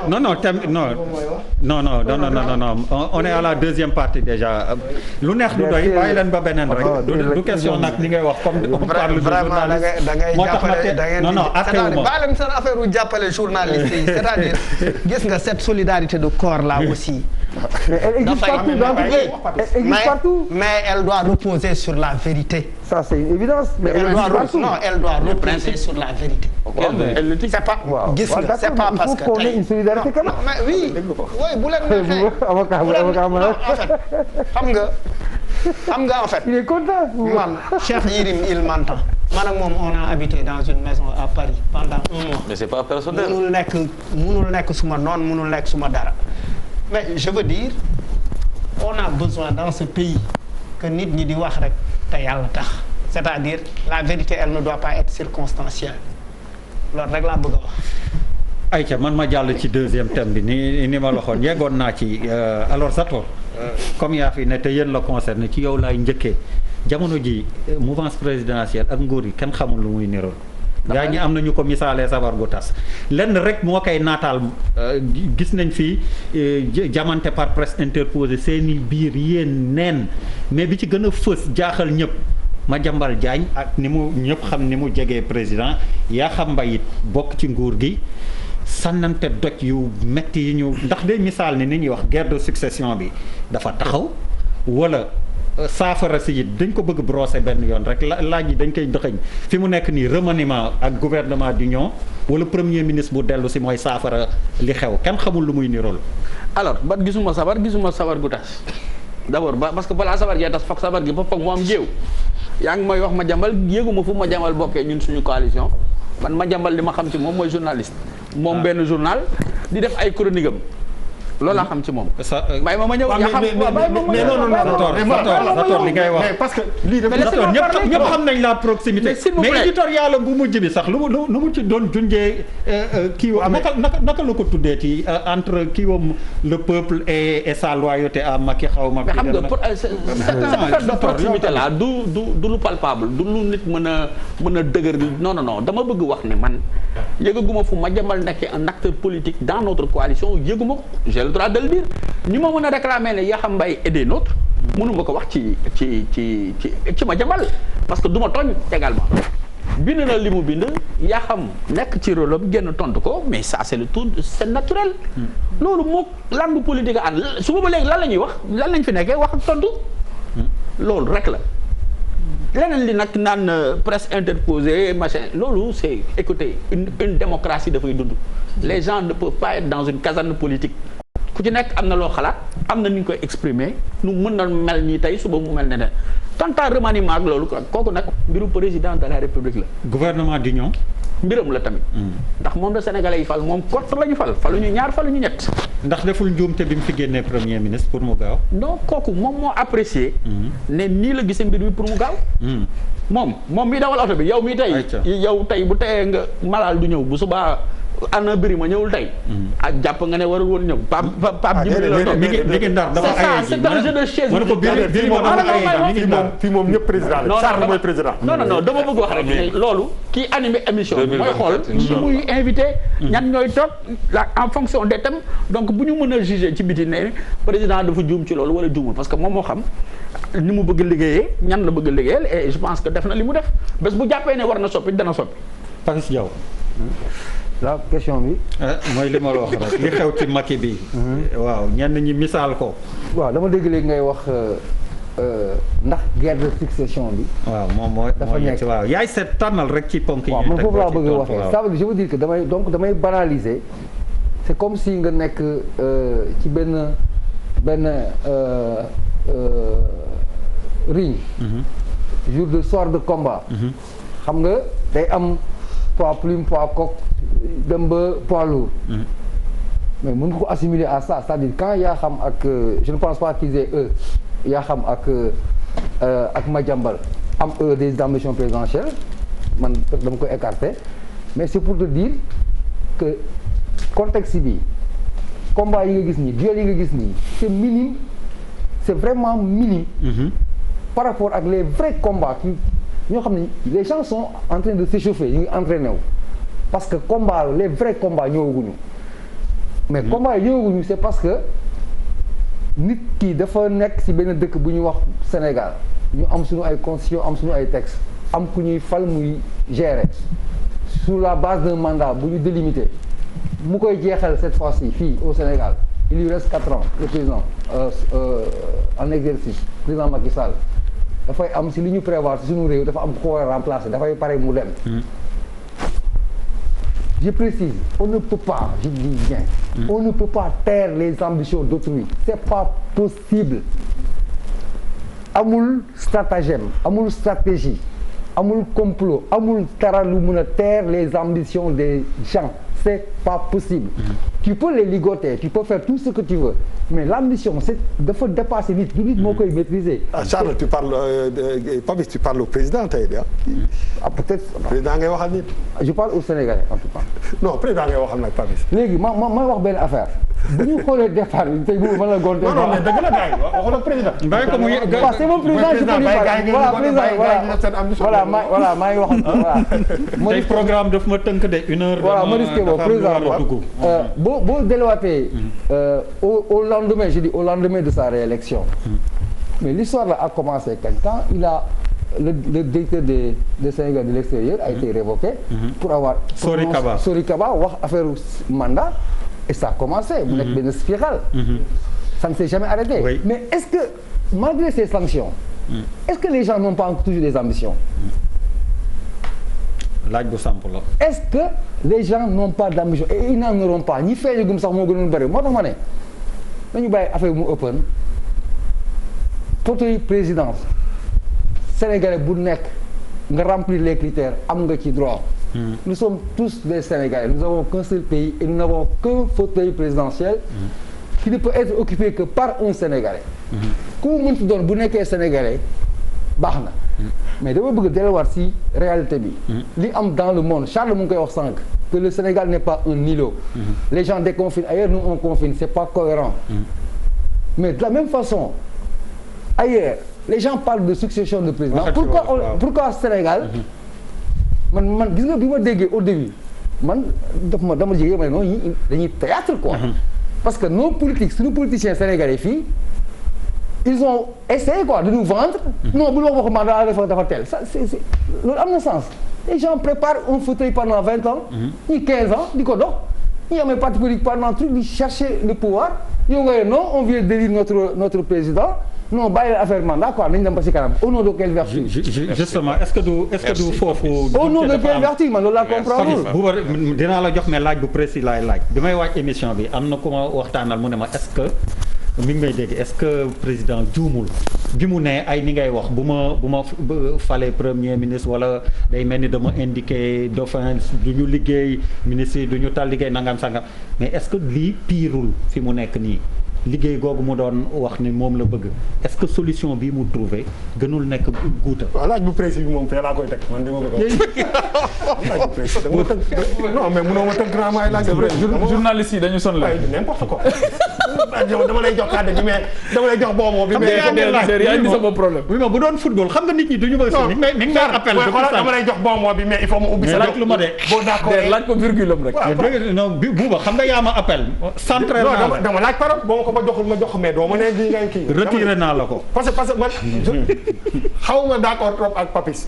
non non thème non non non non non non on est à la deuxième partie déjà lu neex du doy bàyyi leen ba beneen rek du question nag li ngay wax comme on parle de journaliste moo tax ma non non attewuma bàyyi leen seen affaire u jàppale journaliste yi c'est-à-dire gis nga cette solidarité de corps là aussi elle existe partout mais elle doit reposer sur la vérité. Ça c'est une évidence. Mais elle doit reposer sur la vérité. C'est pas gis nga c'est pas parce que il faut qu'on ait une solidarité quand même. mais oui bu leen neexee avocat xam nga en fait. il est content. man Cheikh Yérim il m'entend. man ak moom on a habité dans une maison à Paris pendant 1 mois. mais c'est pas personnel. munul nekk suma noon munul nekk suma dara. mais je veux dire on a besoin dans ce pays que nit ñi di wax rek te yàlla tax c'est-à-dire la vérité elle ne doit pas être circonstancielle loolu rek laa bëgg a wax. ayca man ma jàll ci deuxième thème bi ni ma la waxoon yeggoon naa ci alors Zator comme yaa fi ne te yéen la concerné ci yow laay njëkkee jamono ji mouvance présidentielle ak nguur yi kenn xamul lu muy niroon. gaa ñi am nañu ko misaalee sabar gu tas lenn rek moo koy naataal gis nañ fi jamante par presse interposée seeni biir yéen neen mais bi ci gën a fës jaaxal ñëpp Madiambal Diagne ak ni mu ñëpp xam ni mu jegee président Yakham Mbaye it bokk ci nguur gi sànnante doj yu metti yi ñu ndax day misaal ni ñuy wax guerre de succession bi dafa taxaw wala saafara si it dañ ko bëgg brosser benn yoon rek laaj yi dañ koy dëxëñ fi mu nekk nii remaniement ak gouvernement d'union wala premier ministre bu dellu si mooy saafara li xew kenn xamul lu muy nirool. alors ba gisuma sabar gu tas d'abord parce que balaa sabar jee tas foog sabar gi ba foog mu am jéew yaa ngi may wax Madiambal yéeguma fu Madiambal bokkee ñun suñu coalition man Madiambal li ma xam ci moom mooy journaliste. moom benn journal di def ay chronique am loolu laa xam ci moom. may ma ñëw yaa xam mais non li ngay wax parce que lii dafa ñëpp xam nañ la proximité mais éditorial bu mujj bi sax lu mu ci doon junjee kii wam naka la ko tuddee ci entre kii wam le peuple et sa loyauté à Macky xaw ma. mais xam nga cette affaire de proximité là du lu palpable du lu nit mën a dëgër non dama bëgg wax ne man yëgaguma fu Madiambal nekkee un acteur politique dans notre coalition yëguma ko. le droit de le dire ñu ma mën a réclamer ne Yakham Mbaye et des nôtres mënuma ko wax ci Madiambal parce que du ma tooñ également bind na li mu bind Yakham nekk ci rôle am génn tontu ko mais ça c'est le tout c'est naturel loolu moo langue politique a ànd su ba léegi lan la ñuy wax lan lañ fi nekkee wax ak tontu loolu rek la leneen li nag naan presse interposée machin loolu c'est écoutez une démocratie dafay dund les gens ne peuvent pas être dans une caserne politique ku ci nekk am na loo xalaat am na ni ñu koy exprimer nu mën na mel nii tey suba mu mel ne ne quant à remaniement ak loolu kooku nag mbiru président de la république la. gouvernement d'union. mbiram la tamit. ndax moom la sénégalais yi fal moom kott la ñu faluñu ñaar faluñu ñett. ndax deful njuumte bi mu fi génnee premier ministre pour mu gaaw. non kooku moom moo apprécié. ne nii la gisee mbir bi pour mu gaaw. moom mii dawal oto bi yow mii tey bu teyee nga malal du ñëw bu subaa. ana bëri ma ñëwul tey. ak jàpp nga ne warul woon ñëw Pape Djibril la toog mi ngi ndar dafa ayee ji c'est un jeu de chaise. fii moom ñëpp président la. Sarr mooy président. non dama bëgg wax rek ne loolu kii animé émission bi mooy xool ñi muy invité. ñan ñooy toog en fonction des thèmes donc bu ñu mën a juger ci biti ne président dafa juum ci loolu wala juumul parce que moom moo xam ni mu bëgg liggéeyee ñan la bëgg liggéeyal et je pense que def na li mu def bés bu jàppee ne war na soppi dana soppi. Papis Diaw. la question bi. mooy li ma la wax rek li xew ci Macky bi. waaw ñenn ñi misaal ko. waaw dama dégg léegi ngay wax ndax guerre de succession bi. waaw moom dafa nekk waaw yaay seet tànnal rek ci ponk yi. waaw man foofu laa bëgg a waxee ça veut dire je veux dire que damay banaliser c'est comme si nga nekk ci benn ring. jour de soir de combat. xam nga day am poids plume poids coq dem ba poids lourd. mais mën nga ko assimiler à ça c'est-à-dire quand Yakham ak je ne pense pas qu'ils aient Yakham ak Madiambal am des ambitions présidentielles man dama ko écarter mais c'est pour te dire que contexte bi combat yi nga gis nii duel yi nga gis nii c'est minime c'est vraiment minime. par rapport ak les vrais combats qui ñoo xam ne les gens sont en train de s'échauffer ñu ngi entraîné wu parce que combat les vrais combats ñëwaguñu mais combat yi ñëwaguñu c'est parce que nit ki dafa nekk ci benn dëkk bu ñuy wax Sénégal ñu am suñu ay constitution am suñu ay textes am ku ñuy fal muy gérer sur la base d'un mandat bu ñu délimité mu koy jeexal cette fois-ci fii au Sénégal il lui reste 4 ans le président en exercice président Macky Sall dafay am si li ñu prévoir si suñu réew dafa am ko war a remplacer dafay pare mu dem. Je précise, on ne peut pas, je dis bien, on ne peut pas taire les ambitions d'autrui. C'est pas possible. Amul stratagème, amul stratégie, amul complot, amul dara lu mën a taire les ambitions des gens. C'est pas possible. Tu peux les ligoter, tu peux faire tout ce que tu veux, mais l'ambition, c'est dafa dépasser nit, du nit moo koy maîtriser. Ah Charles, tu parles Papis, tu parles au président tey de ah peut-être. président ngay waxal nit. Je parle au Sénégalais en tout cas. non président ngay waxal nag Papis. léegi ma wax benn affaire bu ñu xoolee départ bi tey boobu mën la góor. non mais dëgg la gars yi waxal ak président. bàyyi ko mu waaw c'est mon président je peux lui parler voilà maa ngi wax voilà. tey programme daf ma tënk de 1 heure. voilà ma risqué boobu président boo delluwaatee au lendemain je dis au lendemain de sa réélection. mais l'histoire là a commencé quand il a le directeur des Sénégal de l'extérieur a été révoqué. pour avoir. Sori Kaba wax affaire mandat. et ça a commencé. mu nekk benn spirale. ça ne s'est jamais arrêté. Oui. mais est-ce que malgré ces sanctions. est-ce que les gens n'ont pas toujours des ambitions. laaj bu samp la. est-ce que les gens n'ont pas d'ambition et ils n'en auront pas ñi feeñagum sax moo gënoon bëri moo tax ma ne nañu bàyyi affaire mu open fauteuil présidence sénégalais bu nekk nga remplir les critères am nga ci droit. Nous sommes tous des Sénégalais nous n'avons qu'un seul pays et nous n'avons qu'un fauteuil présidentiel. qui ne peut être occupé que par un Sénégalais. ku mu mënti doon bu nekkee Sénégalais baax na. mais dama bëgg delluwaat si réalité bi. li am dans le monde Charles mu ngi koy wax sànq. que le Sénégal n'est pas un îlot. les gens déconfinent ailleurs nous on confine c'est pas cohérent. mais de la même façon ailleurs les gens parlent de succession de président. pourquoi Sénégal. man gis nga bi ma déggee au début man dama jege ma ne non dañuy théâtre quoi. parce que nos politiques suñu politiciens sénégalais fii ils ont essayé quoi de nous vendre. non bu ñu wax mandat dafa tel ça c'est loolu am na sens. les gens préparent un fauteuil pendant 20 ans. ñi 15 ans di ko dox. ñi amee parti politique pendant truc di chercher le pouvoir yow nga ne non on vient d'élire notre président. non bàyyi la affaire mandat quoi nañ dem ba si kanam au nom de quelle vertu. justement est-ce que du foofu. au nom de quelle vertu man loolu laa comprendre. Bouba dinaa la jox mais laaj bu précis laay laaj bi may waaj émission bi am na ku ma waxtaanal mu ne ma est-ce que mi ngi may dégg est-ce que président juumul bi mu ne ay ni ngay wax bu ma falee premier ministre wala day mel ni dama indiqué dauphin du ñu liggéey ministre yi du ñu tal liggéey nangam sangam mais est-ce que lii piirul fi mu nekk nii. liggéey googu mu doon wax ni moom la bëgg est-ce que solution bii mu trouvé gënul nekk guuta. waaw laaj bu précis bi moom fee laa koy teg man di ma ko doon. laaj bu précis da nga ma tënk non mais mënoo ma tënk grand maay laaj. journaliste yi dañu sonn la. n'importe quoi. dama lay jox kàddu gi mais dama lay jox boobu bi. yaa indi sama problème. oui mais bu doon football xam nga nit ñi duñu bëgg si. ni nga appel dama lay jox boobu bi mais il faut mu ubbi sa. laaj lu ma de. boo d'accord laaj ko virgule am rek. non Bouba xam nga yaa ma appel. centré naa la dama laaj parole boo ma joxul ma jox mais doo ma ne lii ngay kii. retiré naa la ko. parce que man xaw ma d'accord trop ak Papis.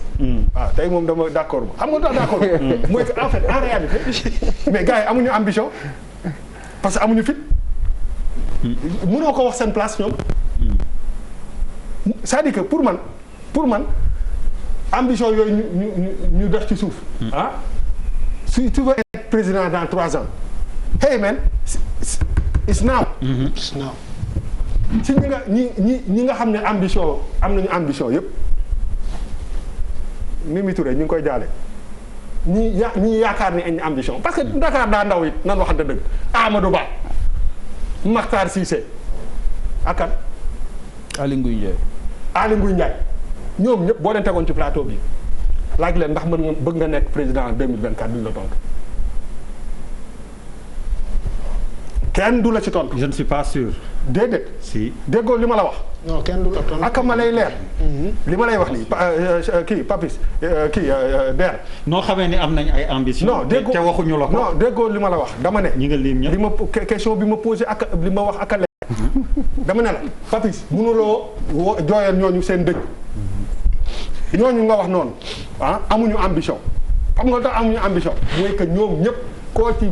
waaw tey moom dama d'accord ma xam nga tax d'accord mooy que en fait en réalité mais gars yi amuñu ambition parce que amuñu fit. mënoo ko wax seen place ñoom. c'est-à-dire que pour man ambition yooyu ñu def ci suuf. ah si tu veux être président dans 3 ans. hey man it's now. it's now. si ñi nga xam ne ambition am nañu ambition yëpp Mimi Touré ñu ngi koy jaale ñi yaakaar ni añ ambition parce que Dakar daa ndaw it nan waxante dëgg Amadou Ba Makhtar Cissé akan Aly Ngouille Ndiaye ñoom ñëpp boo leen tegoon ci plateau bi laaj leen ndax mën nga bëgg nga nekk président en 2024 duñ la tontu kenn du la ci tontu. je ne suis pas sûr. déedéet. si déggoo li ma la wax. non kenn du la tontu. ak ma lay leer. li ma lay wax nii kii Papis Der. noo xamee ni am nañ ay ambition. non déggoo te waxuñu la ko. non déggoo li ma la wax dama ne. ñi nga lim ñëpp li ma question bi ma posé ak li ma wax ak a leer. dama ne la Papis mënuloo jooyal ñooñu seen dëj. ñooñu nga wax noonu ah amuñu ambition xam nga tax amuñu ambition mooy que ñoom ñëpp koo ci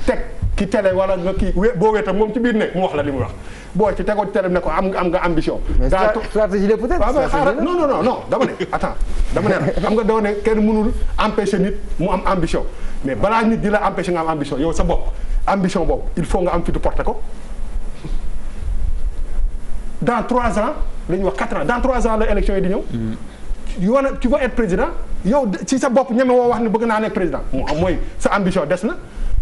teg ki télé wala nga kii boo weetam moom ci biir ne mu wax la li mu wax boo ci tegoo ci télé ne ko am nga ambition. stratégie la peut-être. waaw xaaral non dama ne attends dama ne la xam nga doo ne kenn mënul empêcher nit mu am ambition mais balaa nit di la empêcher nga am ambition yow sa bopp ambition boobu il faut nga am fitu porter ko dans 3 ans la ñuy wax 4 ans dans 3 ans la élection yi di ñëw. tu vas être président yow ci sa bopp ñeme woo wax ne bëgg naa nekk président mooy sa ambition des na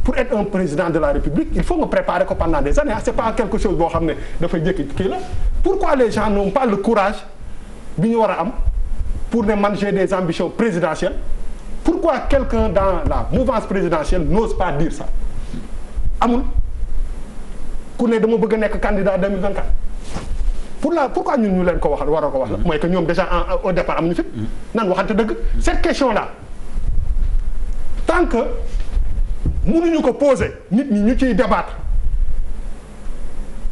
pour être un président de la République il faut nga préparer ko pendant des années c'est pas quelque chose boo xam ne dafay jékki kii la pourquoi les gens n'ont pas le courage bi ñu war a am pour ne man j'ai des ambitions présidentielles pourquoi quelqu'un dans la mouvance présidentielle n'ose pas dire ça amul ku ne dama bëgg a nekk candidat 2024 pourquoi ñun ñu leen ko wax war a ko wax la mooy que ñoom déjà au départ am ñu fit nan waxante dëgg cette question là tant que mënuñu ko poser nit ñi ñu ciy débattre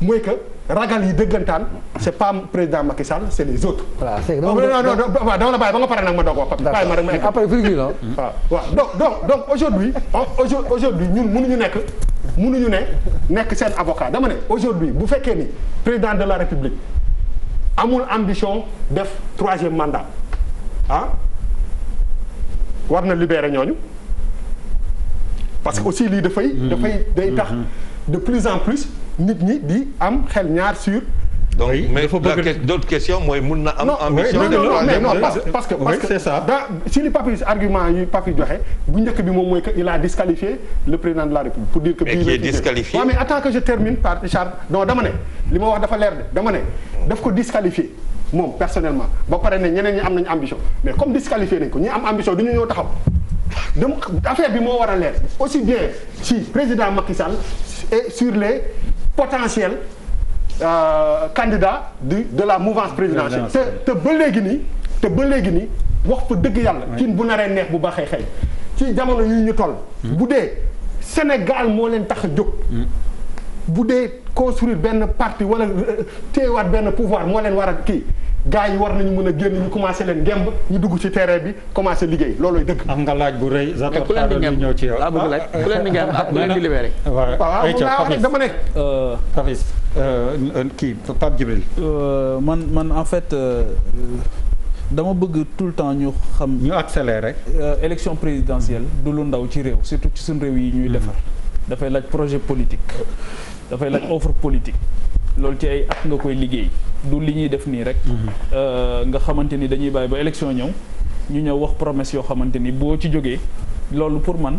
mooy que ragal yi dëggantaan c'est pas président Macky Sall c'est les autres. voilà c'est que non dama la bàyyi ba nga pare nag ma doog wax. bàyyi ma rek ma egg après virgule waaw donc aujourd'hui ñun mënuñu nekk seen avocat dama ne aujourd'hui bu fekkee ni président de la République amul ambition def 3e mandat war na libérer ñooñu parce que aussi lii day tax de plus en plus nit ñi di am xel ñaar sur. donc mais d'autres questions mooy mun na am ambition non parce que c'est ça si li Papis argument yi Papis joxe bu njëkk bi moom mooy que il a disqualifié le président de la République pour dire que mais qui est disqualifié mais attends que je termine par Richard non dama ne li ma wax dafa leer de dama ne daf ko disqualifié moom personnellement ba pare ne ñeneen ñi am nañu ambition mais comme disqualifié nañ ko ñi am ambition du ñu ñëw taxaw donc affaire bi moo war a leer aussi bien si président Macky Sall et sur les potentiels candidat de la mouvance présidentielle te ba léegi nii wax fa dëgg yàlla kin bu naree neex bu baaxee xëy ci jamono yu ñu toll bu dee Sénégal moo leen tax a jóg bu dee construire benn parti wala téyewaat benn pouvoir moo leen war a kii gars yi war nañu mën a génn ñu commencé leen ngemb ñu dugg ci terrain bi commencé liggéey loolooy dëgg. am nga laaj bu rëy. Zator xaaral ñu ñëw ci yow laa bëgg laaj ku leen di ngemb ak ku leen di libéré. waaw dama ne. Papis kii Pape Djibril. man en fait dama bëgg tout le temps ñu xam. ñu accéléré. élection présidentielle du lu ndaw ci réew surtout ci suñu réew yi ñuy defar. dafay laaj projet politique. dafay laaj offre politique. loolu ci ay at nga koy liggéey du li ñuy def nii rek nga xamante ni dañuy bàyyi ba élection ñëw ñu ñëw wax promesse yoo xamante ni boo ci jógee loolu pour man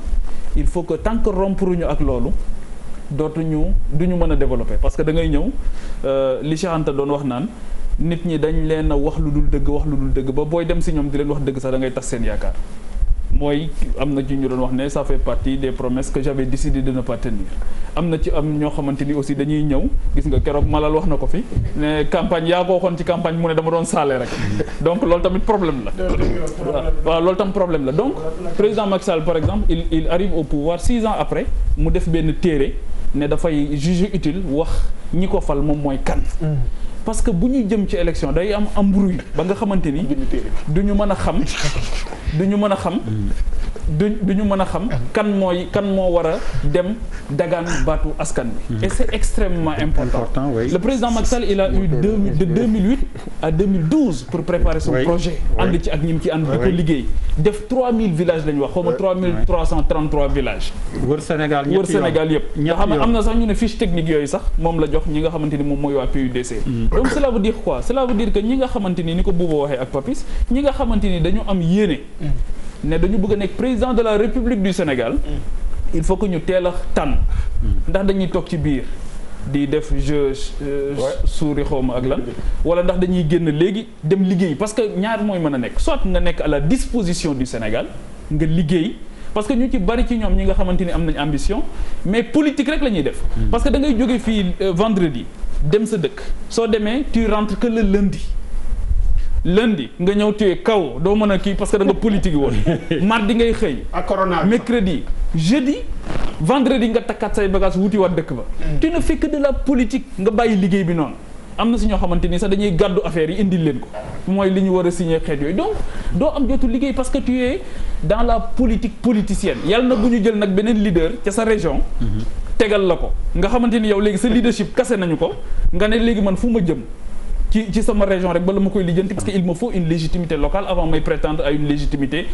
il faut que tant que rompuruñu ak loolu duñu mën a développer parce que da ngay ñëw li Cheikh Anta doon wax naan nit ñi dañ leen a wax lu dul dëgg ba booy dem si ñoom di leen wax dëgg sax da ngay tas seen yaakaar mooy am na ci ñu doon wax ne ça fait partie des promesses que j'avais décidé de ne pas tenir am ñoo xamante ni aussi dañuy ñëw gis nga keroog Malal wax na ko fi ne campagne yaa ko waxoon ci campagne mu ne dama doon saale rek donc loolu tamit problème la waaw loolu tam problème la donc président Macky Sall par exemple il arrive au pouvoir 6 ans après mu def benn téere ne dafay juger utile wax ñi ko fal moom mooy kan parce que bu ñuy jëm ci élection day am embrouille ba nga xamante ni duñu mën a xam kan moo war a dem dagaan baatu askan bi et c'est extrêmement important le président Macky Sall il a eu de 2008 à 2012 pour préparer son projet ànd ci ak ñim ci ànd di ko liggéey def 3000 villages lañu wax xaw ma 3333 villages wër Sénégal yëpp nga xam ne am na sax ñu ne fiche technique yooyu sax moom la jox ñi nga xamante ni moom mooy waa PUDC donc cela veut dire quoi cela veut dire que ñi nga xamante ni ko Bouba waxee ak Papis ñi nga xamante ni dañu am yéene ne dañu bëgg a nekk président de la République du Sénégal il faut que ñu teel a tànn ndax dañuy toog ci biir di def jeu suuri xawma ak lan wala ndax dañuy génn léegi dem liggéey parce que ñaar mooy mën a nekk soit nga nekk à la disposition du Sénégal nga liggéey parce que ñu ci bari ci ñoom ñi nga xamante ni am nañ ambition mais politique rek la ñuy def parce que da ngay jóge fii vendredi dem sa dëkk soo demee tu rentres que le lundi nga ñëw tuye kaw doo mën a kii parce que da nga politique woon mardi ngay xëy ak corona mercredi jeudi vendredi nga takkaat say bagages wuti waat dëkk ba tu ne fais que de la politique nga bàyyi liggéey bi noonu am na si ñoo xamante ni sax dañuy gàddu affaire yi indil leen ko mooy li ñu war a signer xeet yooyu donc doo am jotu liggéey parce que tu es dans la politique politicienne yàlla na bu ñu jël nag beneen leader ca sa région tegal la ko nga xamante ni yow léegi sa leadership kase nañu ko nga ne léegi man fu ma jëm ci sama région rek bala ma koy lijjanti parce que il me faut une légitimité locale avant may prétendre à une légitimité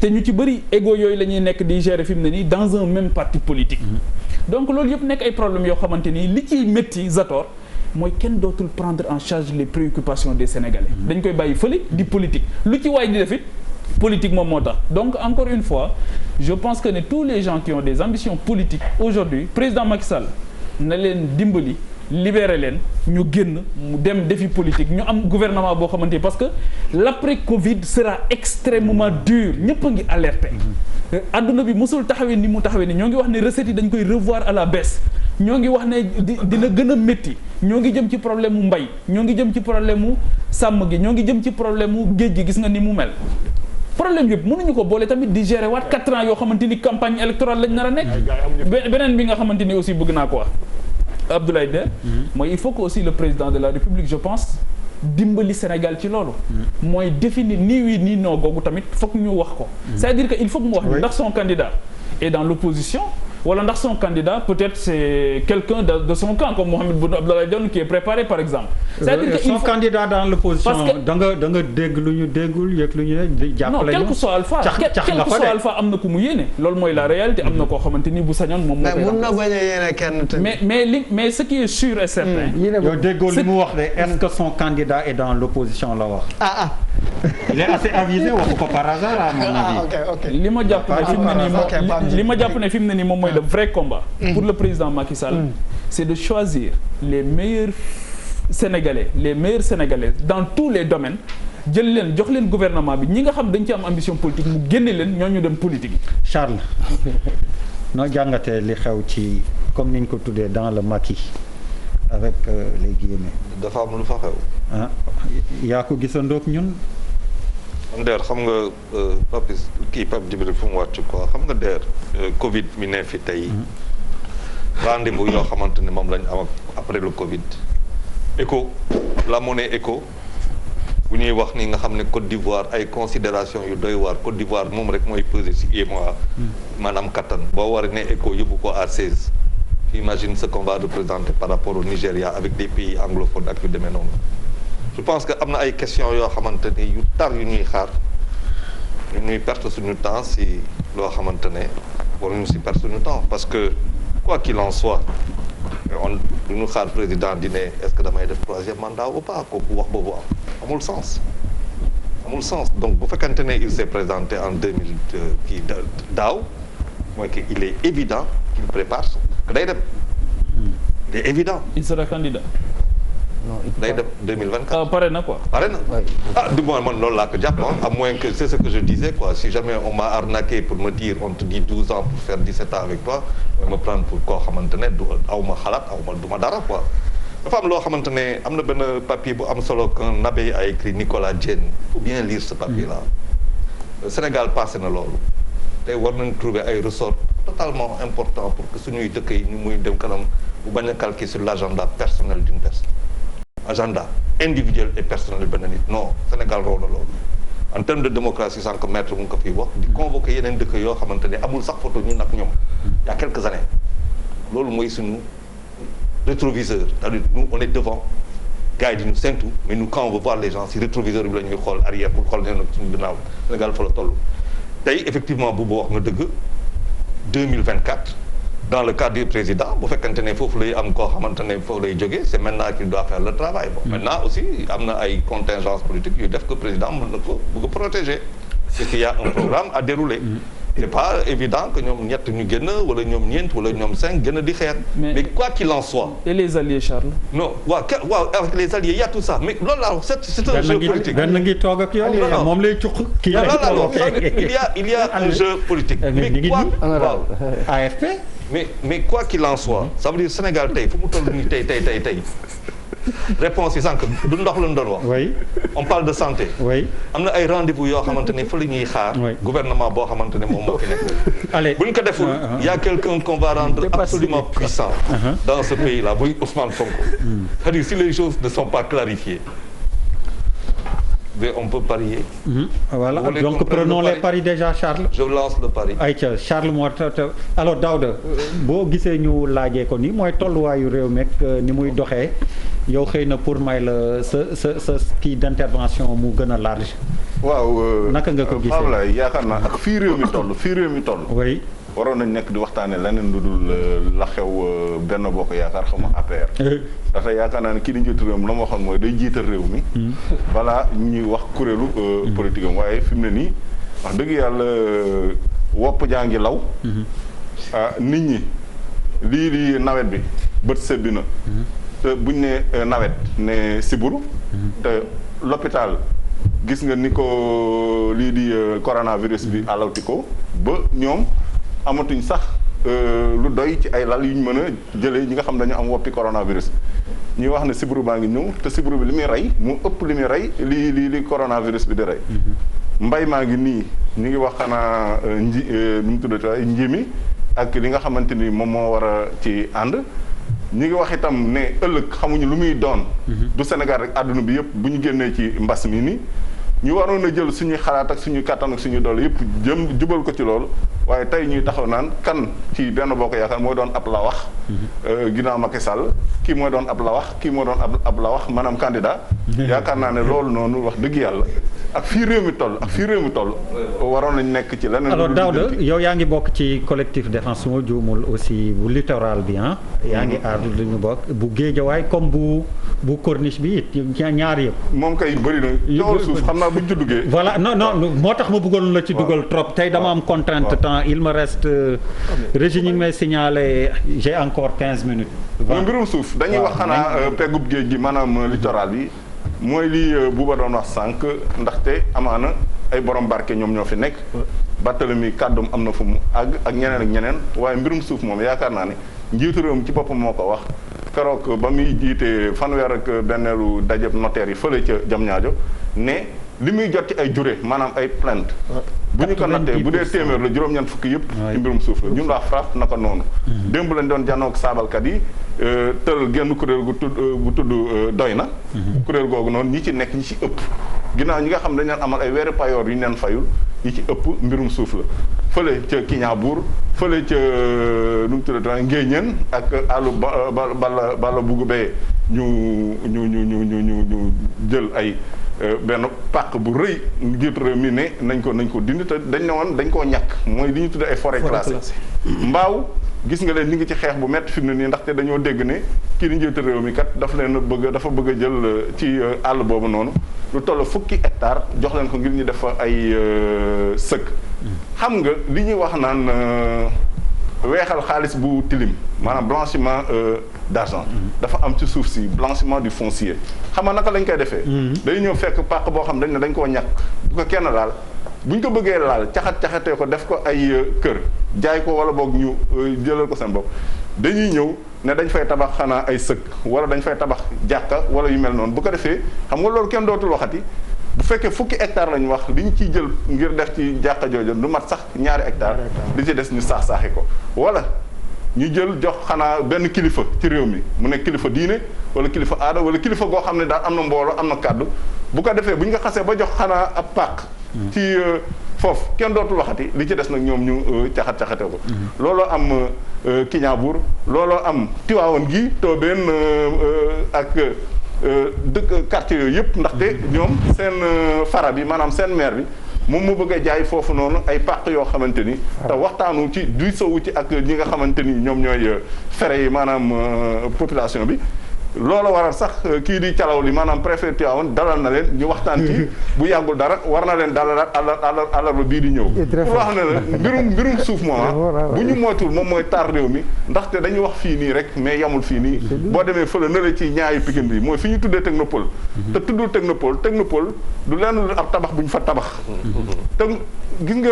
te ñu ci bëri égo yooyu la ñuy nekk di gérer fi mu ne nii dans un même parti politique donc loolu yëpp nekk ay problèmes yoo xamante ni li ciy métti Zator mooy kenn dootul prendre en charge les préoccupations des Sénégalais dañ koy bàyyi fële di politique lu ci waay di def it politique moom moo tax donc encore une fois je pense que ne tous les gens qui ont des ambitions politiques aujourd'hui président Macky Sall na leen dimbali libérer leen ñu génn mu dem défi politique ñu am gouvernement boo xamante ni parce que l'après Covid sera extrêmement dur ñëpp a ngi alerté adduna bi mosul taxawee ni mu taxawee ni ñoo ngi wax ne recettes yi dañ koy revoir à la baisse ñoo ngi wax ne dina gën a métti ñoo ngi jëm ci problème mu mbay ñoo ngi jëm ci problème mu sàmm gi ñoo ngi jëm ci problème mu géej gi gis nga ni mu mel problème yëpp mënuñu ko boole tamit di gérer waat 4 ans yoo xamante ni campagne électorale lañ nar a nekk beneen bi nga xamante ni aussi bëgg naa ko wax Abdoulaye Der mooy il faut que aussi le président de la République je pense dimbali Sénégal ci loolu mooy définir nii oui nii non googu tamit foog ñu wax ko c'est-à-dire que il faut que mu wax ñu ndax son candidat est dans l'opposition wala ndax son candidat peut-être c'est quelqu'un de son camp comme Mohamed Boun Abdallah Dionne qui est préparé par exemple c'est-à-dire que son candidat dans l'opposition da nga dégg lu ñu déggul yëg lu ñu jàppale non quel que soit alpha am na ku mu yéene loolu mooy la réalité am na koo xamante ni bu sañoon moom moo koy mun na bañ a yéene kenn tamit mais ce qui est sûr et certain yow déggoo li mu wax de est-ce que son candidat est dans l'opposition la wax il est assez avisé waxu ko par hasard à mon avis li ma jàpp ne fi mu ne nii moom mooy le vrai combat pour le président Macky Sall c'est de choisir les meilleurs Sénégalais dans tous les domaines jël leen jox leen gouvernement bi ñi nga xam dañ ci am ambition politique mu génne leen ñooñu dem politique yi. Charles noo jàngatee li xew ci comme niñ ko tuddee dans le maquis avec les guillemets. dafa am lu fa xew. ah yaa ko gisandoog ñun. Der xam nga Papis kii Pape Djibril fu mu wàcc quoi xam nga Der Covid mi ne fi tey rendez-vous yoo xamante ne moom lañ am après le Covid. ECHO la monnaie ECHO bu ñuy wax ni nga xam ne Côte d'Ivoire ay considération yu doy waar Côte d'Ivoire moom rek mooy peser ci UEMOA maanaam kattan boo war ne ECHO yóbbu ko à 16 imagine ce qu'on va représenter par rapport au Nigeria avec des pays anglophones ak yu demee noonu je pense que am na ay questions yoo xamante ne yu tar yu ñuy xaar ñu ñuy perte suñu temps si loo xamante ne waruñu si perte suñu temps parce que quoi qu'il en soit on du ñu xaar président di ne est-ce que damay def 3e mandat ou pas kooku wax boobu amul sens donc bu fekkente ne il s'est présenté en 2000 kii daaw mooy que il est évident qu'il prépare que day dem il est évident il sera candidat day dem 2024 pare na quoi pare na du moins man loolu laa ko jàpp à moins que c'est ce que je disais quoi si jamais on m'a arnaqué pour me dire on te dit 12 ans pour faire 17 ans avec toi me prendre pour koo xamante ne du aw ma xalaat du ma dara quoi dafa am loo xamante ne am na benn papier bu am solo qu'un abbé a écrit Nicolas Diène il faut bien lire ce papier là le Sénégal passé na loolu tey war nañ trouver ay ressorts totalement importants pour que suñuy dëkk yi ñu muy dem kanam bu bañ a calquer sur l'agenda personnel d'une personne agenda individuel et personnel benn nit non Sénégal raw na loolu en termes de démocratie sans que maître mu ngi ko fiy wax di convoquer yeneen dëkk yoo xamante ne amul sax photo ñun ak ñoom il y a quelques années loolu mooy suñu rétroviseur c'est-à-dire nous on est devant gars yi di ñu séntu mais nous quand on veut voir les gens si rétroviseur bi la ñuy xool arrière pour xool ne nag suñu ginnaaw Sénégal fa la toll tey effectivement bu wax nga dëgg 2024 dans le cadre du président bu fekkente ne foofu lay am koo xamante ne foofu lay jógee c'est maintenant qu'il doit faire le travail bon maintenant aussi am na ay contingences politiques yu def que président mën na ko bëgg a protéger parce qu'il y a un programme à dérouler c'est pas évident que ñoom ñett ñu génn wala ñoom ñeent wala ñoom 5 génn di xeex. mais quoi qu'il en soit. et les alliés Charles. non waaw avec les alliés y a tout ça mais loolu la c'est un jeu politique. benn ngi toog ak yow. moom lay cuq kii lay toog il y a un jeu politique. mais quoi waaw AFP. mais quoi qu'il en soit. ça veut dire Sénégal tey fu mu toll nii tey. réponse yi sànq du ndox lañ doon wax. oui on parle de santé. oui am na ay rendez-vous yoo xamante ne fa la ñuy xaar. gouvernement boo xamante ne moom moo fi nekk. allez bu ñu ko deful y a quelqu'un qu'on va rendre absolument puissant. dans ce pays là muy Ousmane Sonko. c'est-à-dire si les choses ne sont pas clarifiées. mais on peut parier. Voilà donc prenons les paris déjà Charles. je lance le pari. ayca Charles moo alors Daouda boo gisee ñu laajee ko ni mooy tolluwaayu réew mi ak ni muy doxee yow xëy na pour may la sa kii d'intervention mu gën a large. waaw naka nga ko gisee Ablaye yaakaar naa ak fii réew mi toll. oui. waroon nañ nekk di waxtaanee leneen lu dul la xew benn bokk yaakaar xam nga APR. dafa yaakaar naa ne kii di njiitu réew mi la ma waxoon mooy day jiital réew mi. balaa ñuy wax kuréelu politique am waaye fi mu ne nii wax dëgg yàlla wopp jaa ngi law. nit ñi lii di nawet bi bët sebbi na. te buñ ne nawet ne siburu. te l'hôpital gis nga ni ko lii di coronavirus bi alawti ko ba ñoom. amatuñ sax lu doy ci ay lal yu ñu mën a jëlee ñi nga xam dañu am woppi coronavirus ñuy wax ne sibiru baa ngi ñëw te sibiru bi li muy rey mu ëpp li muy rey li coronavirus bi di rey. mbay maa ngi nii ñu ngi wax xanaa nu mu tuddati njimi ak li nga xamante ni moom moo war a ci ànd ñu ngi wax itam ne ëllëg xamuñu lu muy doon. du Sénégal rek àdduna bi yëpp bu ñu génnee ci mbas mi nii. ñu waroon a jël suñuy xalaat ak suñuy kattan ak suñu doole yëpp jubal ko ci loolu waaye tey ñuy taxaw naan kan ci benn bokk yaakaar mooy doon ab la wax. ginnaaw Macky Sall kii mooy doon ab la wax kii mooy doon ab la wax maanaam candidat. yaakaar naa ne loolu noonu wax dëgg yàlla ak fii réew mi toll waroon nañ nekk ci leneen. alors Daouda yow yaa ngi bokk ci collectif défense su ma juumul aussi bu littoral bi ah. yaa ngi aar lu ñu bokk bu Guédiawaye comme bu corniche bi it ñaar yëpp. moom kay bëri na coowal suuf xam naa buñ ci duggee. voilà non moo tax ma bëggoon la ci dugal trop tey dama am contrainte temps il me reste Régis ñu ngi may signaler j'ai encore 15 minutes. mooy mbirum suuf dañuy wax xanaa peggub géej gi maanaam littoral bi mooy li Bouba doon wax sànq ndaxte amaana ay borom barke ñoom ñoo fi nekk. Barthélemy kàddum am na fu mu àgg ak ñeneen waaye mbirum suuf moom yaakaar naa ne njiitu réew mi ci boppam moo ko wax. keroog ba muy jiite fanweer ak benneelu dajeb notaire yi fële ca Diamniadio ne li muy jot ci ay jure maanaam ay plainte bu ñu ko nattee bu dee téeméer la juróom-ñeent fukki yëpp ci mbirum suuf la ñun waa FRAPP naka noonu démb lañ doon janoog saabalkat yi tëral genn kuréel bu tudd doy na kuréel googu noonu ñi ci nekk ñi ci ëpp ginnaaw ñi nga xam dañ leen amal ay weeri payoor yu ñu leen fayul ñi ci ëpp mbirum suuf la fële ca Kiñaabuur fële ca nu mu tuddati Ngéeñeen ak àllu bala bugg bee ñu jël ay benn pàq bu rëy njiitu réew mi ne nañ ko dindi te dañ ne woon dañ koo ñàkk mooy li ñu tuddee ay forêt classée mbaaw gis nga leen ni ngi ci xeex bu métti fi mu ne nii ndaxte dañoo dégg ne kii di njiitu réew mi kat dafa bëgg a jël ci àll boobu noonu lu toll fukki hectare jox leen ko ngir ñu def fa ay sëkk xam nga li ñuy wax naan weexal xaalis bu tilim maanaam blanchiment d'argent dafa am ci suuf si blanchiment du foncier xam nga naka lañ koy defee day ñëw fekk pàq boo xam dañ ne dañ koo ñàkk bu ko kenn laal buñ ko bëggee laal caxatee ko def ko ay kër jaay ko wala boog ñu jëlal ko seen bopp dañuy ñëw ne dañ fay tabax xanaa ay sëkk wala dañ fay tabax jàkka wala yu mel noonu bu ko defee xam nga loolu kenn dootul waxati bu fekkee fukki hectare lañu wax li ñu ciy jël ngir def ci jàkka jooju du mat sax ñaari hectare li ci des ñu saax-saaxi ko wala ñu jël jox xanaa benn kilifa ci réew mi mu nekk kilifa diine wala kilifa aada wala kilifa goo xam ne daal am na mbooloo am na kàddu bu ko defee bu ñu ko xasee ba jox xanaa ab pàq ci foofu kenn dootul waxati li ci des nag ñoom ñu caxat-caxate ko looloo am Kiñaabuur looloo am Tiwaawan gi Toobeen ak dëkk quartier yooyu yëpp ndaxte ñoom seen fara bi maanaam seen maire bi moom mu bëgg a jaay foofu noonu ay pàq yoo xamante ni te waxtaanu ci duy sowu ci ak ñi nga xamante ni ñoom ñooy fere yi maanaam population bi loolu waral sax kii di calaw li maanaam préfet Tivaouane dalal na leen ñu waxtaan ci bu yàggul dara war na leen dalalaat àllarba bii di ñëw pour wax ne la mbirum suuf moom bu ñu moytul moom mooy tar réew mi ndaxte dañuy wax fii nii rek mais yamul fii nii boo demee fële na la ci ñaayu Pikine bi mooy fi ñu tuddee technopole te tuddul technopole du lenn lu ab tabax bu ñu fa tabax te gis nga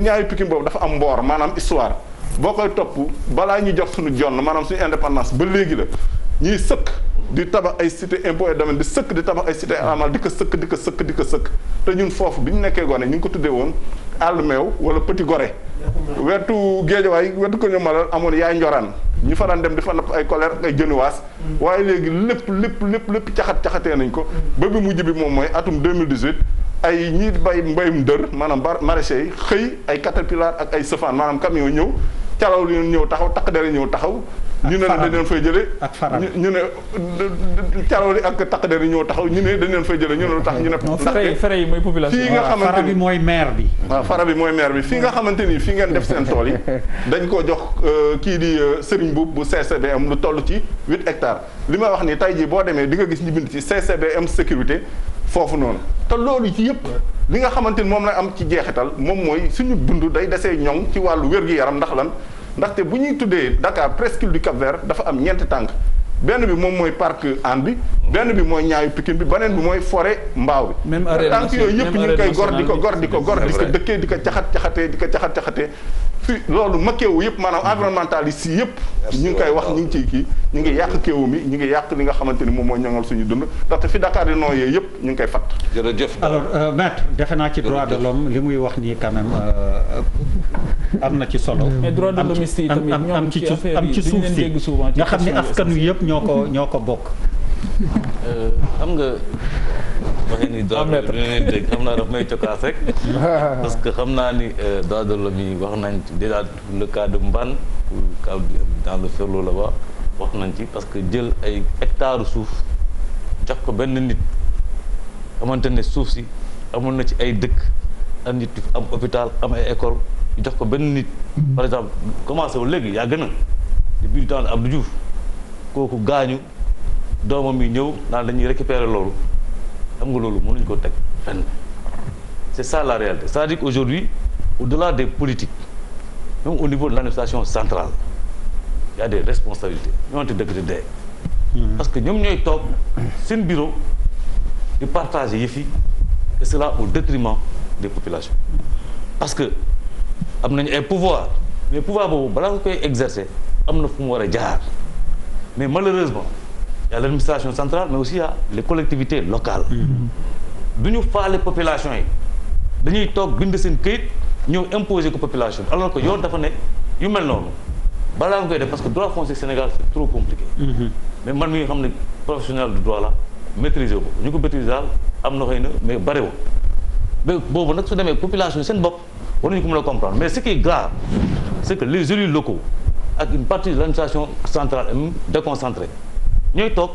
ñaayu Pikine boobu dafa am mboor maanaam histoire boo koy topp balaa ñuy jox suñu jonn maanaam suñu indépendance ba léegi la ñiy sëkk di tabax ay cité impôt et domaine di sëkk di tabax ay cité amal di ko sëkk te ñun foofu bi ñu nekkee gone ñu ngi ko tuddee woon àll meew wala petit goré wetu géejawaay wetu ko ñu malal amoon yaay njoraan ñu fa daan dem di fa napp ay colère ak ay jënuwaas waaye léegi lépp caxatee nañ ko ba bi mujj bi moom mooy atum 2018 ay ñi bay mbayum dër maanaam maraîcher yi xëy ay caterpillar ak ay sëfaan maanaam camion ñëw calaw li ñëw taxaw takk der ñëw taxaw ñu ne dañ leen fay jëlee ñu ne calaw li ak takk der ñëw taxaw ñu ne dañ leen fay jëlee ñu ne lu tax ñu ne fere yi mooy population fii nga xamante fara bi mooy maire bi waaw fara bi mooy maire bi fii nga xamante ni fii ngeen def seen tool yi dañ ko jox kii di Serigne Boub bu CCBM lu toll ci 8 hectares li may wax ni tey jii boo demee di nga gis ñu bind ci CCBM sécurité foofu noonu te loolu ci yëpp li nga xamante ni moom la am ci jeexital moom mooy suñu dund day desee ñoŋ ci wàllu wér-gu-yaram ndax lan ndaxte bu ñuy tuddee Dakar presqu'île du Cap-Vert dafa am ñeenti tànk benn bi moom mooy parc Hann bi benn bi mooy ñaayu Pikine bi beneen bi mooy forêt mbaaw bi tànk yooyu yëpp ñu ngi koy gor di ko dëkkee di ko caxat-caxatee fi loolu ma kéewu yëpp maanaam environnementaliste yi yëpp ñu ngi koy wax ñu ngi ciy kii ñu ngi yàq kéewu mi ñu ngi yàq li nga xamante ni moom mooy ñoŋal suñu dund ndaxte fi Dakar di nooyee yëpp ñu ngi koy fatt jërëjëf alors maître defe naa ci droit de l'homme li muy wax nii quand même am na ci solo mais droit de l'homme yi tamit am ci suuf si nga xam ni askan wi yëpp ñoo ko bokk xam nga waxee ni droit de l'homme leen dégg xam naa daf may cokkaas rek parce que xam naa ni droit de l'homme yi wax nañ ci déjà le cas de Mbane ou le cas dans le Ferlo là-bas wax nañ ci parce que jël ay hectares suuf jox ko benn nit xamante ne suuf si amoon na ci ay dëkk am nit am hôpital am ay école jox ko benn nit par exemple commencé wu léegi yaa gën a depuis le temps de Abdou Diouf kooku gaañu doomam yi ñëw naan dañuy récupérer loolu xam nga loolu mënuñ ko teg fenn c'est ça la réalité c'est-à-dire qu'aujourd'hui au-delà des politiques même au niveau de l'administration centrale il y a des responsabilités ñoonte dëkk di dee parce que ñoom ñooy toog seen bureau di partager yëf yi et cela au détriment des populations parce que am nañu ay pouvoir mais pouvoir boobu balaa nga koy exercer am na fu mu war a jaar mais malheureusement il y a l'administration centrale mais aussi il y a les collectivités locales du ñu faale population yi dañuy toog bind seen këyit ñëw imposer ko population bi alors que yoon dafa ne yu mel noonu balaa nga koy def parce que droit foncier Sénégal c'est trop compliqué mais man mi nga xam ne professionnel du droit la maîtriser ko ñu ko maîtriser daal am na xëy na mais bariwul mais boobu nag su demee population seen bopp war nañu ko mën a comprendre mais ce qui est grave c'est que les élus locaux ak une partie de l'administration centrale et même déconcentrée ñooy toog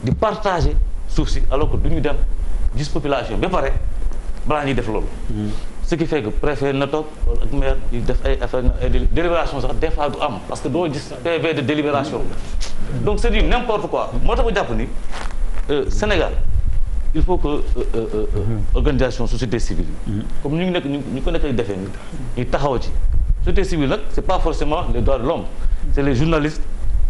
di partager suuf si alors que du ñu dem gis population ba pare balaa ñuy def loolu ce qui fait que préfet na toog ak maire di def ay affaire ay délibération sax des fois du am parce que doo gis PV de délibération donc c'est du n'importe quoi moo tax ma jàpp ni Sénégal il faut que organisation société civile comme ñu ngi nekk ñu ko nekk defee ni ñu taxaw ci société civile nag c'est pas forcément les droits de l'homme c'est les journalistes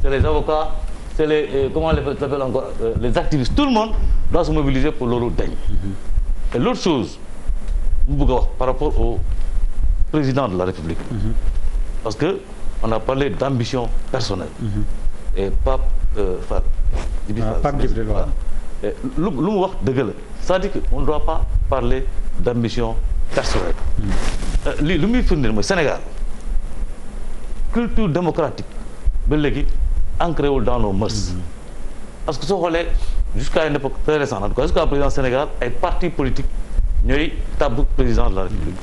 c'est les avocats c'est les comment on les appelle encore les activistes tout le monde doit se mobiliser pour loolu dañ et l'autre chose mu bëgg a wax par rapport au président de la République parce que on a parlé d'ambition personnelle et Pape Djibril Fall lu mu wax dëgg la c'est-à-dire que on ne doit pas parler d'ambition personnelle lii lu muy firndeel mooy Sénégal culture démocratique ba léegi ancré wul dans nos mœurs parce que soo xoolee jusqu'à une époque très récente en tout cas jusqu'à président Sénégal ay partis politiques ñooy tabb président de la République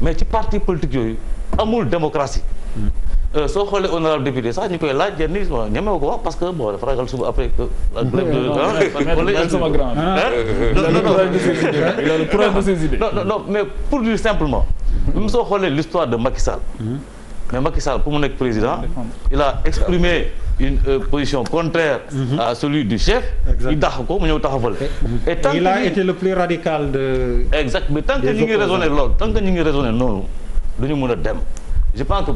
mais ci parti politique yooyu amul démocratie soo xoolee honorable député sax ñu koy laaj yenn yi ñemewu ko wax parce que bon dafa ragal suba après que la grève de sama grand non mais pour dire simplement même soo xoolee l'histoire de Macky Sall mais Macky Sall pour mu nekk président il a exprimé une position contraire à celui du chef. ñu dàq ko mu ñëw taxawal. Et tant il a été le plus radical de. Exact, mais tant que ñu ngi raisonné loolu tant que ñu ngi raisonné noonu du ñu mën a dem. Je pense que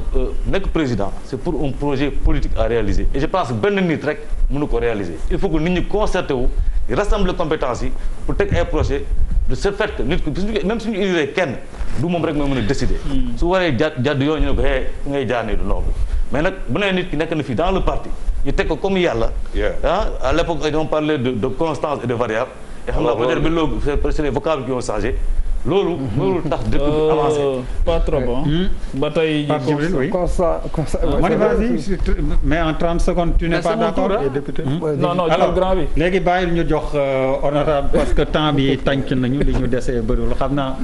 nekk président c'est pour un projet politique à réaliser et je pense que benn nit rek mënu ko réaliser il faut que nit ñi concerté wu rassembler compétences yi pour teg ay projet de ce fait que nit ko même suñu uniree kenn du moom rek mooy mën a décider. su waree jàdd yooyu ñu ne ko fu ngay jaanee du noonu mais nag bu nee nit ki nekk na fii dans le parti ñu teg ko comme yàlla. À l'époque on parlait de constance et de variable. et xam nga peut-être bi loolu c'est les vocables qui ont changé. loolu tax dëkk bi avancé. pas trop bon. ba tey mais en 30 secondes tu n'es pas d'accord député. non alors grand bi. léegi bàyyil ñu jox honorable parce que temps bi tànc nañu li ñu desee bëriwul xam naa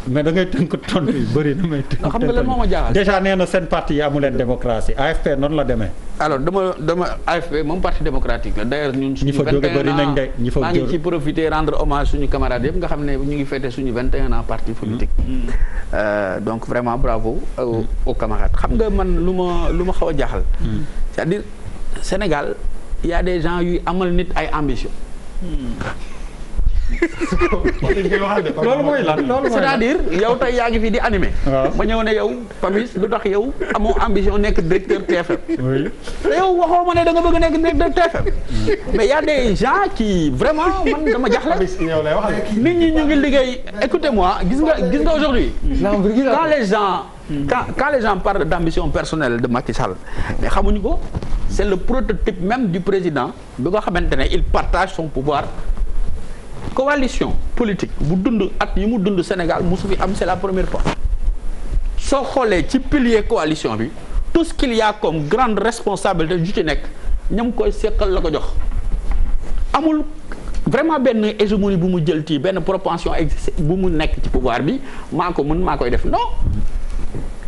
mais da ngay tënk tontu yi bëri na may tënk. xam nga lan moo ma jaaxal. déjà nee na seen parti yi amu leen démocratie AFP noonu la demee. alors dama AFP moom parti démocratique la d'ailleurs ñun suñu 21 ans maa ngi ci profiter rendre hommage suñu camarades yëpp nga xam ne ñu ngi fêté suñu 21 ans parti politique. Donc vraiment bravo aux camarades xam nga man lu ma xaw a jaaxal. c'est-à-dire Sénégal il y a des gens yuy amal nit ay ambition. loolu mooy lan c'est-à-dire yow tey yaa ngi fi di animé. ma ñëw ne yow Papis lu tax yow amoo ambition nekk directeur TFM. te yow waxoo ma ne da nga bëgg nekk directeur TFM. mais y a des gens qui vraiment man dama jaxle. nit ñi ñu ngi liggéey écoutez-moi gis nga aujourd'hui quand les gens parlent d'ambition personnelle de Macky Sall mais xamuñu ko c'est le prototype même du président bi nga xamante ne il partage son pouvoir. Coalition politique bu dund at yi mu dund Sénégal musu fi am c'est la première fois soo xoolee ci pilier coalition bi tout ce qu'il y a comme grande responsabilité ju ci nekk ñam koy seqal la ko jox amul vraiment benn hégémonie bu mu jël ci benn propension bu mu nekk ci pouvoir bi maa ko mën maa koy def non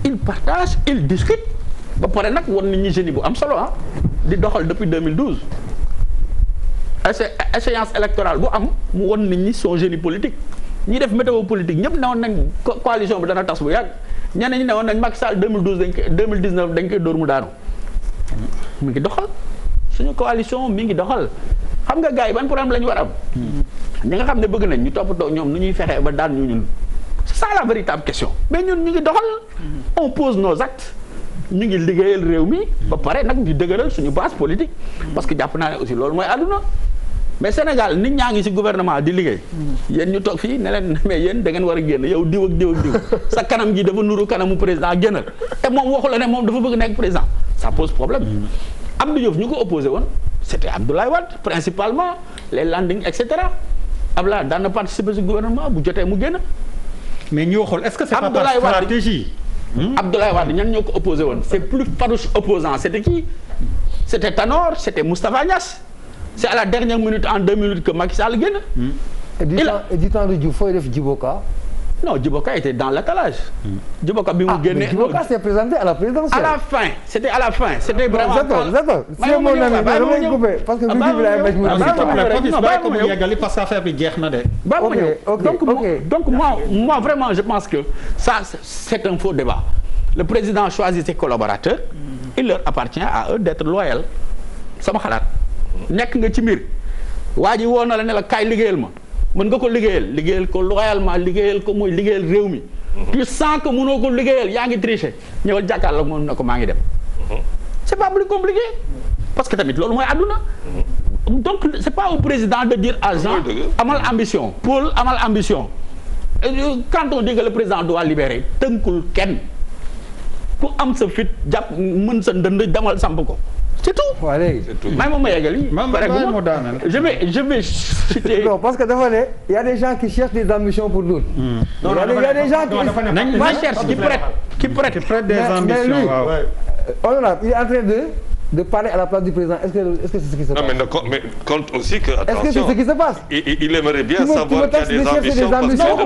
il partage il discute ba pare nag won nit ñi génie bu am solo di doxal depuis 2012 échéance électorale bu am mu won nit ñi son génie politique ñi def météo politique ñëpp newoon nañ coalition bi dana tas bu yàgg ñeneen ñi newoon nañ Macky Sall 2012 dañ koy 2019 dañ koy dóor mu daanu mi ngi doxal suñu coalition mi ngi doxal xam nga gars yi ban problème la ñu war a am ñi nga xam ne bëgg nañ ñu toppatoo ñoom nu ñuy fexee ba daan ñun c'est ça la véritable question mais ñun ñu ngi doxal on pose nos actes ñu ngi liggéeyal réew mi ba pare nag ñu dëgëral suñu base politique parce que jàpp naa ne aussi loolu mooy àdduna mais Sénégal nit ñaa ngi ci gouvernement di liggéey yéen ñu toog fii ne leen mais yéen da ngeen war a génn yow diw ak diw ak diw sa kanam gi dafa nuru kanamu président génnal te moom waxu la ne moom dafa bëgg nekk président ça pose problème Abdou Diouf ñu ko opposé woon c'était Abdoulaye Wade principalement les landings et cetera Abdoulaye daan na participer ci gouvernement bu jotee mu génn mais ñu waxul est-ce que c'est pas par stratégie Abdoulaye Wade ñan ñoo ko opposé woon c'est plus farouche opposant c'était qui c'était Tanor c'était Moustapha Niasse c'est à la dernière minute en 2 minutes que Macky Sall génn. et du temps de Diouf fooy def Djiboka. non Djiboka était dans l'attelage. Djiboka bi mu génnee. Djiboka s'est présenté à la présidentielle. à la fin c'était à la fin c'était vraiment. d'accord c'est mon ami damay coupé parce que vidéo bi laay bañ parce que affaire bi jeex na de. donc moi vraiment je pense que ça c'est un faux débat le président choisit ses collaborateurs. il leur appartient à eux d'être loyaux sama xalaat. nekk nga ci mbir waa ji woo na la ne la kaay liggéeyal ma mën nga ko liggéeyal ko loyalement liggéeyal ko mooy liggéeyal réew mi. tu sens que mënoo ko liggéeyal yaa ngi tricher ñëwal jàkkaarloo moom na ko maa ngi dem. c'est pas plus compliqué parce que tamit loolu mooy àdduna. donc c'est pas au président de dire à Jean amal ambition Paul amal ambition quand on dit que le président doit libérer tënkul kenn ku am sa fit jàpp mën sa ndënd demal samp ko. c'est tout. waaw léegi c'est tout. ma yeggali. je vais citer. non parce que dafa ne y a des gens qui cherchent des ambitions pour nous. non y a des gens qui cherchent qui prêtent des ambitions. waaw honorable il est en train de parler à la place du président est-ce que c'est ce qui se passe. Non mais compte aussi que attention. Est-ce que c'est ce qui se passe. Il aimerait bien savoir qu'il y a des ambitions.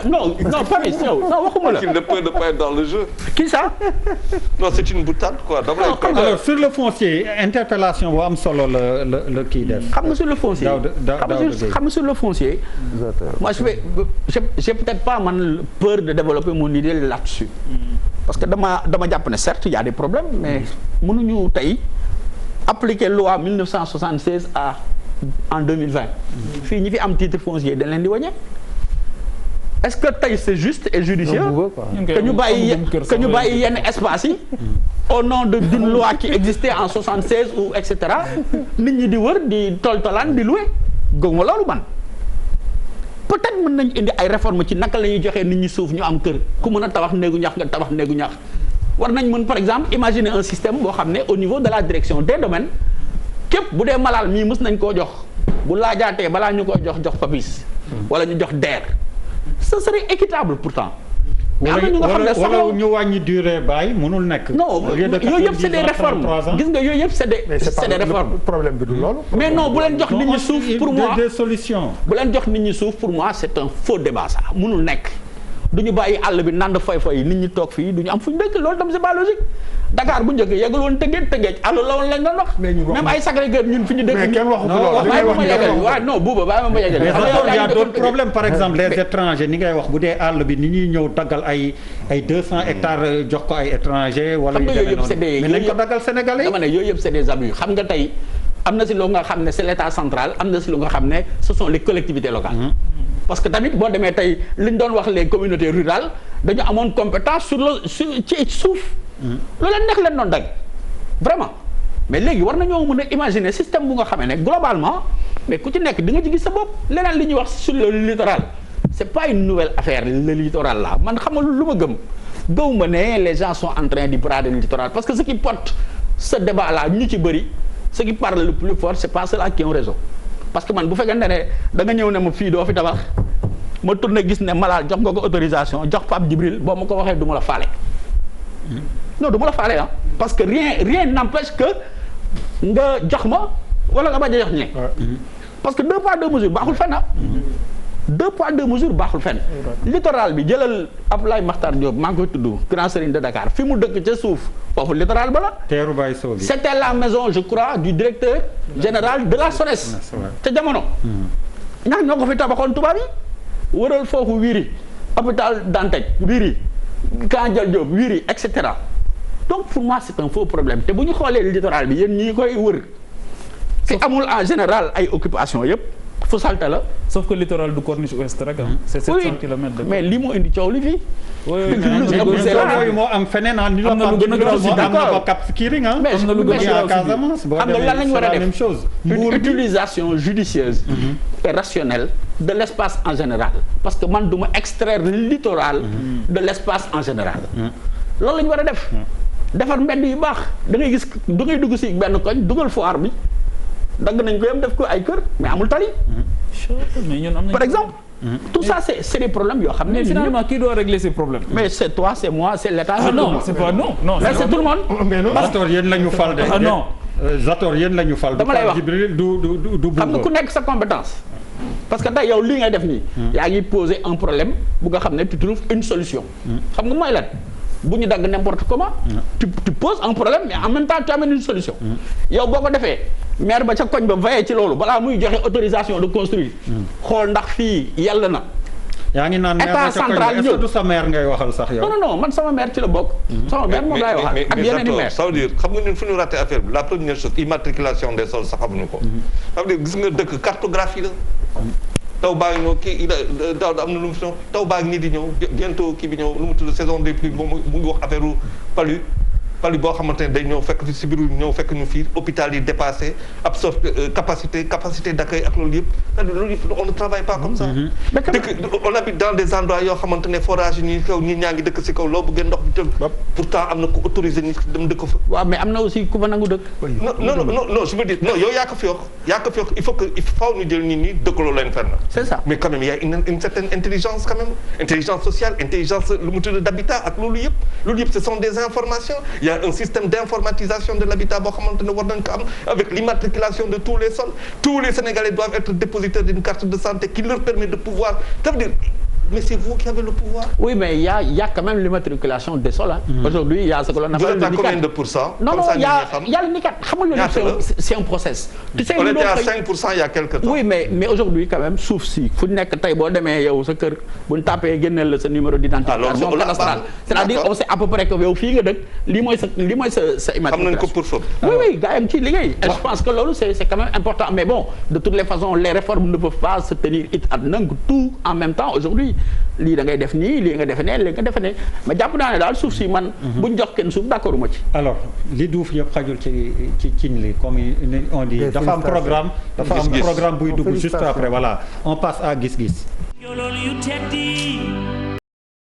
Non Papis non waxuma la. Qu'il ne peut pas être dans le jeu. Qui ça. Non c'est une boutade quoi. Alors sur le foncier interpellation bu am solo la kii def. xam nga sur le foncier. xam nga sur le foncier. moi j'ai peut-être pas man peur de développer mon idée là-dessus. parce que dama jàpp ne certes il y a des problèmes mais mënuñu tey appliquer loi 1976 en 2020 fii ñi fi am titre foncier dañ leen di wàññi. Est-ce que tey c'est juste et judicieux que ñu bàyyi yenn espace yi au nom d'une loi qui existait en 76 ou et cetera nit ñi di wër di toltolaan di louer gëwuma loolu man. Peut-être mën nañu indi ay réformes ci naka la ñuy joxee nit ñi suuf ñu am kër ku mën a tabax néegu ñax nga tabax néegu ñax war nañ mën par exemple imaginer un système boo xam ne au niveau de la direction des domaines képp bu dee malal mii mës nañ koo jox bu laajaatee balaa ñu koy jox papis wala ñu jox DER ce serait équitable pourtant. mais am na ñu nga xam ne wala ñu wàññi durée bail mënul nekk. non yooyu yëpp c'est des réformes gis nga yooyu yëpp c'est des réformes. problème bi du loolu. mais non bu leen jox nit ñi suuf pour moi des solutions. bu leen jox nit ñi suuf pour moi c'est un faux débat ça mënul nekk. du ñu bàyyi àll bi nand fay nit ñi toog fii du ñu am fu ñu dëkk loolu tam c'est pas logique Dakar bu njëkk yeggul woon Tëngéej àll la woon lañ doon wax. même ay Sacré-Cœur ñun fi ñu dëkk. mais kenn waxu ko loolu bàyyi ma yegal waaw non buuba bàyyi ma yegal. mais y a d'autres problèmes par exemple les étrangers ni ngay wax bu dee àll bi ni ñuy ñëw daggal ay 200 hectares jox ko ay étrangers. wala yu demee noonu mais nañ ko daggal Sénégalais. dama ne yooyu yëpp c'est des abus xam nga tey am na si loo nga xam ne c'est l'État central am na si lu nga xam ne ce sont les collectivités locales. parce que tamit boo demee tey li ñu doon wax les communautés rurales dañu amoon compétence ci suuf. loolu leen neex leen doon dagg vraiment mais léegi war nañoo mën a imaginer système bu nga xamee ne globalement mais ku ci nekk di nga ci gis sa bopp leneen li ñuy wax sur le littoral c'est pas une nouvelle affaire le littoral là man xam nga lu ma gëw ma ne les gens sont en train de brader le littoral parce que ce qui porte ce débat là ñu ci bëri ce qui parle le plus fort c'est pas ceux-là qui ont raison. parce que man bu fekkee ne da nga ñëw ne ma fii doo fi tabax ma tourné gis ne Malal jox nga ko autorisation jox Pape Djibril boo ma ko waxee du ma la faale. non du ma la faale parce que rien n'empêche que nga jox ma wala nga bañ a jox ñe parce que 2 poids 2 mesures baaxul fenn 2 poids 2 mesures baaxul fenn. littoral bi jëlal Abdoulaye Makhtar Diop maa ngi koy tudd grand serigne de Dakar fi mu dëkk ca suuf foofu littoral ba la. teeru Baye Sow bi c'était la maison je crois du directeur général de la SONES. ca jamono. ñax ñoo ko fi tabaxoon tubaab yi wëral foofu wiiri hôpital Dantec wiiri Kandial Diop wiiri et cetera donc pour moi c'est un faux problème te bu ñu xoolee littoral bi yéen ñi koy wër. te amul en général ay occupation yëpp fu salte la. sauf que littoral du corniche ouest rek c'est 700 kilomètres de. mais li moo indi coow li fii. yooyu moo am feneen am na lu gën a grave am Cap Skirring am na lu gën a Casamance boo demee lan lañ war a def même chose. une utilisation judicieuse et rationnelle de l'espace en général parce que man du ma extraire littoral de l'espace en général loolu la ñu war a def defar mbedd yu baax da ngay gis da ngay dugg si benn koñ dugal foire bi dagg nañ ko yam def ko ay kër mais amul tali par exemple tout ça c'est des problèmes yoo xam ne. mais finalement qui doit régler ces problèmes. mais c'est toi c'est moi c'est l'État. ah non c'est pas non. mais c'est tout le monde. Zator yéen la ñu fal de. ah non Zator yéen la ñu fal. dama lay wax du xam nga ku nekk sa compétence. parce que tey yow lii ngay def nii. yaa ngi poser un problème bu nga xam ne tu trouves une solution. xam nga mooy lan bu ñu dagg n'importe comment. tu poses un problème mais en même temps tu amènes une solution. yow boo ko defee. maire ba ca koñ ba veillé ci loolu balaa muy joxe autorisation de construire. xool ndax fii yàlla na. yaa ngi naan maire ba ca koñ ba est-ce que du sa maire ngay waxal sax yow. non man sama maire ci la bokk. sama maire moom laay waxal ak yeneen i maire. ça veut dire xam nga ñun fu ñu raté affaire bi la première chose immatriculation des sols sax xamuñu ko. ça veut dire gis nga dëkk cartographie la. taw baa ngi ñëw kii daaw am na lu mu fi ñëw taw baa ngi nii di ñëw bientôt kii bi ñëw lu mu tudd saison des pluies moom mu ngi wax affaire palu boo xamante ne day ñëw fekk fi si biir ñëw fekk ñu fii hôpital yi dépassé capacité d'accueil ak loolu yëpp c'est-à-dire loolu yëpp on ne travaille pas comme ça. dëkk on habite dans des endroits yoo xamante ne forage yi ñii kaw ñii ñaa ngi dëkk si kaw loo bëggee ndox bi tëb. pourtant am na ku autorisé ni dem dëkk fa. waaw mais am na aussi ku fa nangu dëkk. non je veux dire non yow yaa ko fi wax il faut ñu jël nit ñi dëkkaloo leen fenn. c'est ça mais quand même il y a une certaine intelligence quand même intelligence sociale intelligence lu mu tudd d'habitat ak loolu yëpp ce sont des informations. Il y a un système d'informatisation de l'habitat boo xamante ne war nañ ko am avec l'immatriculation de tous les sols tous les Sénégalais doivent être dépositaires d'une carte de santé qui leur permet de pouvoir ça veut dire mais c'est vous qui avez le pouvoir. Oui, mais il y a quand même l'immatriculation des sols. Aujourd'hui, il y a ce que l'on appelle le NICAD. Combien de pourcents? Non, il y a le NICAD. C'est un process. Tu sais, on était à 5% il y a quelque temps. Oui, mais aujourd'hui quand même, sauf si fu nekk tey boo demee yow sa kër bu ñu tapé génneel la sa numéro d'identification cadastrale. C'est-à-dire on sait à peu près que yow fii nga dëkk lii mooy sa immatriculation. xam nañ ko pour foofu. Oui, gars yi ngi ciy liggéey. Et je pense que loolu c'est quand même important. Mais bon, de toutes les façons, les réformes ne peuvent pas se tenir tout en même temps aujourd'hui. lii da ngay def nii lii nga defe ne lii nga defe ne mais jàpp naa ne daal suuf si man. buñ jox kenn suuf d'accord ma ci. alors li duuf yëpp xajul ci cin li comme on dit dafa am programme buy dugg juste après voilà on passe à gis-gis.